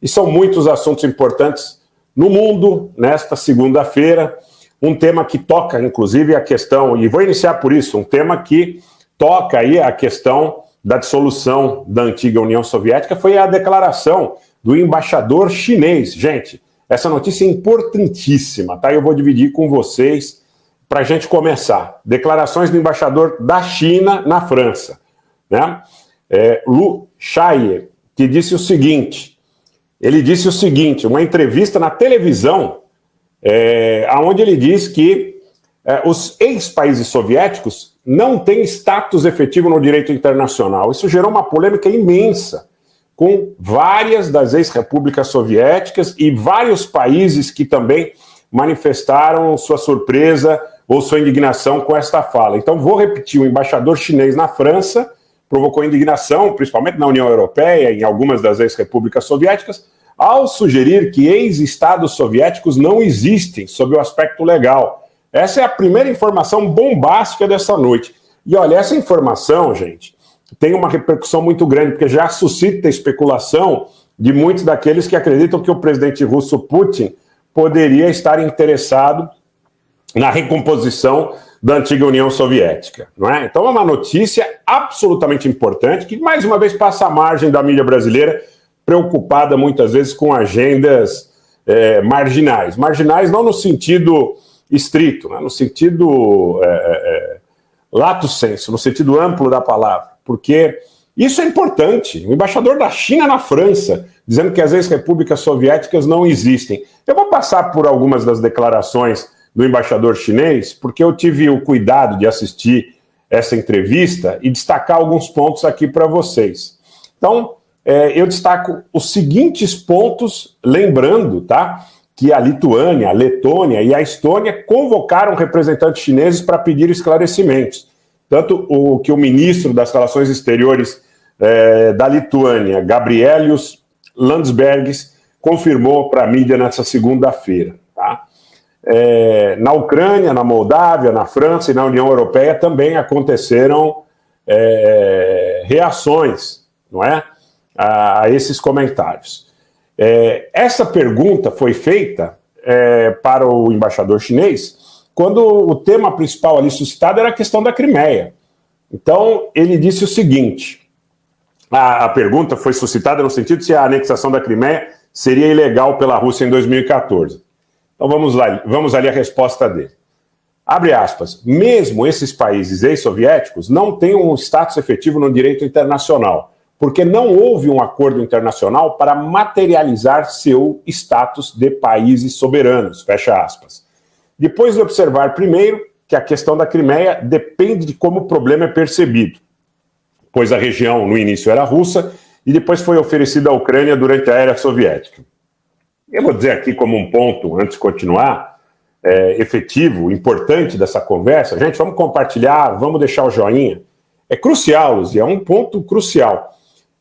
E são muitos assuntos importantes no mundo nesta segunda-feira. Um tema que toca, inclusive, a questão, e vou iniciar por isso, um tema que toca aí a questão da dissolução da antiga União Soviética, foi a declaração do embaixador chinês. Gente, essa notícia é importantíssima, tá? Eu vou dividir com vocês para a gente começar. Declarações do embaixador da China na França, né? Lu Shaye, que disse o seguinte, uma entrevista na televisão, onde ele diz que os ex-países soviéticos não têm status efetivo no direito internacional. Isso gerou uma polêmica imensa, com várias das ex-repúblicas soviéticas e vários países que também manifestaram sua surpresa ou sua indignação com esta fala. Então, vou repetir, o embaixador chinês na França provocou indignação, principalmente na União Europeia e em algumas das ex-repúblicas soviéticas, ao sugerir que ex-estados soviéticos não existem sob o aspecto legal. Essa é a primeira informação bombástica dessa noite. E olha, essa informação, gente, tem uma repercussão muito grande, porque já suscita especulação de muitos daqueles que acreditam que o presidente russo Putin poderia estar interessado na recomposição da antiga União Soviética, não é? Então é uma notícia absolutamente importante que, mais uma vez, passa à margem da mídia brasileira, preocupada muitas vezes com agendas marginais. Marginais não no sentido estrito, né? No sentido lato sensu, no sentido amplo da palavra, porque isso é importante. O embaixador da China na França, dizendo que as ex-repúblicas soviéticas não existem. Eu vou passar por algumas das declarações do embaixador chinês, porque eu tive o cuidado de assistir essa entrevista e destacar alguns pontos aqui para vocês. Então, eu destaco os seguintes pontos, lembrando, tá, que a Lituânia, a Letônia e a Estônia convocaram representantes chineses para pedir esclarecimentos. Tanto que o ministro das Relações Exteriores da Lituânia, Gabrielius Landsbergis, confirmou para a mídia nessa segunda-feira. Tá? Na Ucrânia, na Moldávia, na França e na União Europeia também aconteceram reações, não é, a esses comentários. Essa pergunta foi feita para o embaixador chinês quando o tema principal ali suscitado era a questão da Crimeia. Então, ele disse o seguinte, a pergunta foi suscitada no sentido de se a anexação da Crimeia seria ilegal pela Rússia em 2014. Então, vamos ali a resposta dele. Abre aspas, mesmo esses países ex-soviéticos não têm um status efetivo no direito internacional, porque não houve um acordo internacional para materializar seu status de países soberanos, fecha aspas. Depois de observar primeiro que a questão da Crimeia depende de como o problema é percebido, pois a região no início era russa e depois foi oferecida à Ucrânia durante a era soviética. Eu vou dizer aqui como um ponto, antes de continuar, efetivo, importante dessa conversa, gente, vamos compartilhar, vamos deixar o joinha. É crucial, Luzia, é um ponto crucial,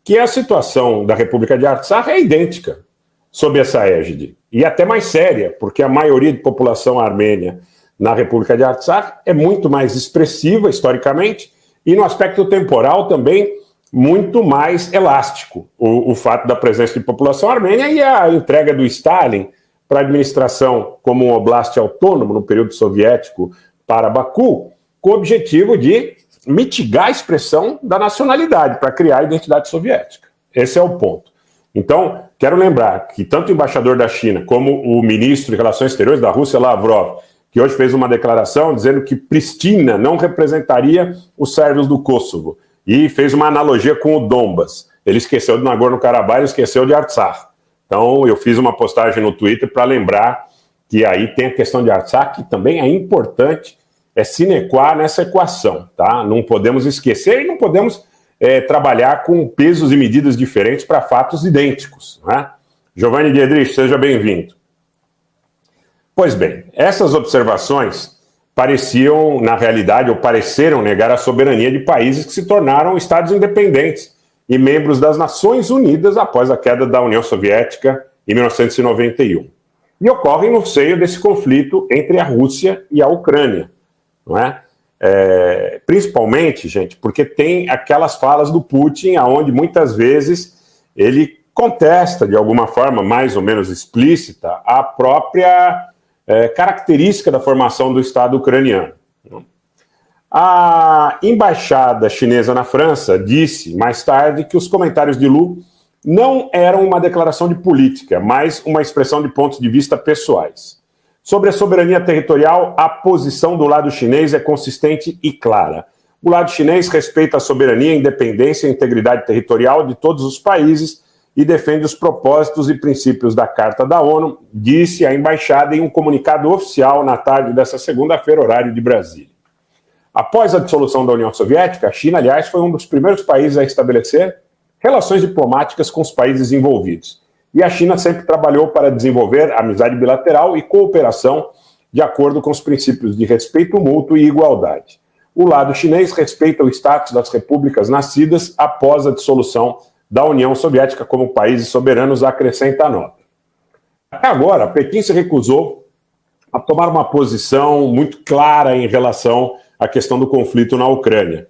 que a situação da República de Artsakh é idêntica sob essa égide, e até mais séria, porque a maioria de população armênia na República de Artsakh é muito mais expressiva, historicamente, e no aspecto temporal também muito mais elástico, o fato da presença de população armênia e a entrega do Stalin para a administração como um oblast autônomo no período soviético para Baku, com o objetivo de mitigar a expressão da nacionalidade, para criar a identidade soviética. Esse é o ponto. Então, quero lembrar que tanto o embaixador da China como o ministro de Relações Exteriores da Rússia, Lavrov, que hoje fez uma declaração dizendo que Pristina não representaria os sérvios do Kosovo, e fez uma analogia com o Donbas. Ele esqueceu de Nagorno-Karabakh, ele esqueceu de Artsakh. Então, eu fiz uma postagem no Twitter para lembrar que aí tem a questão de Artsakh, que também é importante, é sine qua nessa equação, tá? Não podemos esquecer e não podemos trabalhar com pesos e medidas diferentes para fatos idênticos, né? Giovanni Diedrich, seja bem-vindo. Pois bem, essas observações pareciam, na realidade, ou pareceram negar a soberania de países que se tornaram estados independentes e membros das Nações Unidas após a queda da União Soviética em 1991. E ocorrem no seio desse conflito entre a Rússia e a Ucrânia, não é? Principalmente, gente, porque tem aquelas falas do Putin, onde muitas vezes ele contesta, de alguma forma mais ou menos explícita, a própria característica da formação do Estado ucraniano. A embaixada chinesa na França disse mais tarde que os comentários de Lu não eram uma declaração de política, mas uma expressão de pontos de vista pessoais. Sobre a soberania territorial, a posição do lado chinês é consistente e clara. O lado chinês respeita a soberania, independência e integridade territorial de todos os países e defende os propósitos e princípios da Carta da ONU, disse a embaixada em um comunicado oficial na tarde desta segunda-feira, horário de Brasília. Após a dissolução da União Soviética, a China, aliás, foi um dos primeiros países a estabelecer relações diplomáticas com os países envolvidos. E a China sempre trabalhou para desenvolver amizade bilateral e cooperação de acordo com os princípios de respeito mútuo e igualdade. O lado chinês respeita o status das repúblicas nascidas após a dissolução da União Soviética como países soberanos, acrescenta a nota. Até agora, Pequim se recusou a tomar uma posição muito clara em relação à questão do conflito na Ucrânia,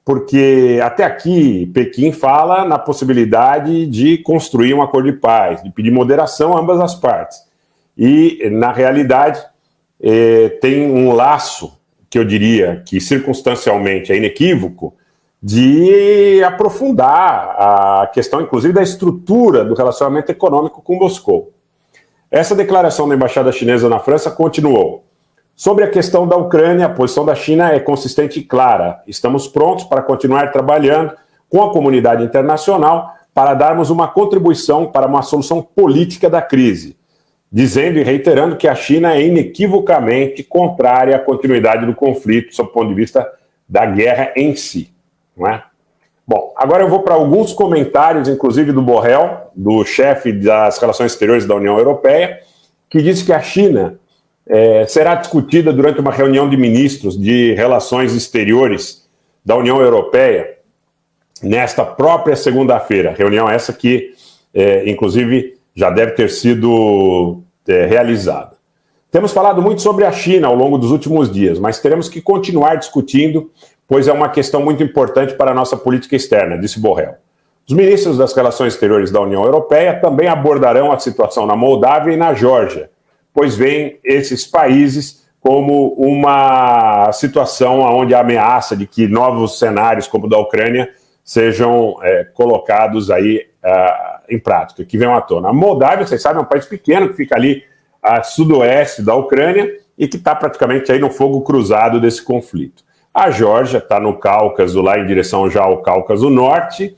porque até aqui Pequim fala na possibilidade de construir um acordo de paz, de pedir moderação a ambas as partes. E, na realidade, tem um laço, que eu diria que circunstancialmente é inequívoco, de aprofundar a questão, inclusive, da estrutura do relacionamento econômico com Moscou. Essa declaração da embaixada chinesa na França continuou. Sobre a questão da Ucrânia, a posição da China é consistente e clara. Estamos prontos para continuar trabalhando com a comunidade internacional para darmos uma contribuição para uma solução política da crise, dizendo e reiterando que a China é inequivocamente contrária à continuidade do conflito, sob o ponto de vista da guerra em si. Não é? Bom, agora eu vou para alguns comentários, inclusive do Borrell, do chefe das Relações Exteriores da União Europeia, que disse que a China será discutida durante uma reunião de ministros de Relações Exteriores da União Europeia nesta própria segunda-feira. Reunião essa que, inclusive, já deve ter sido realizada. Temos falado muito sobre a China ao longo dos últimos dias, mas teremos que continuar discutindo, pois é uma questão muito importante para a nossa política externa, disse Borrell. Os ministros das Relações Exteriores da União Europeia também abordarão a situação na Moldávia e na Geórgia, pois veem esses países como uma situação onde a ameaça de que novos cenários como o da Ucrânia sejam colocados aí em prática, que venham à tona. A Moldávia, vocês sabem, é um país pequeno que fica ali a sudoeste da Ucrânia e que está praticamente aí no fogo cruzado desse conflito. A Geórgia está no Cáucaso, lá em direção já ao Cáucaso Norte,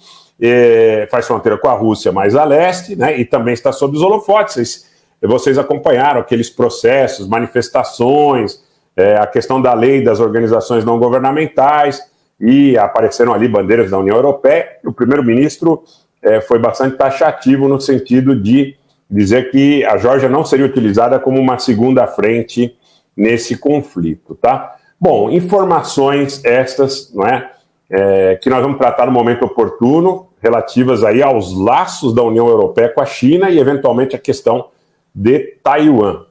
faz fronteira com a Rússia mais a leste, né, e também está sob os holofotes. Vocês acompanharam aqueles processos, manifestações, a questão da lei das organizações não governamentais, e apareceram ali bandeiras da União Europeia. O primeiro-ministro foi bastante taxativo no sentido de dizer que a Geórgia não seria utilizada como uma segunda frente nesse conflito, tá? Bom, informações estas, não é, que nós vamos tratar no momento oportuno, relativas aí aos laços da União Europeia com a China e, eventualmente, a questão de Taiwan.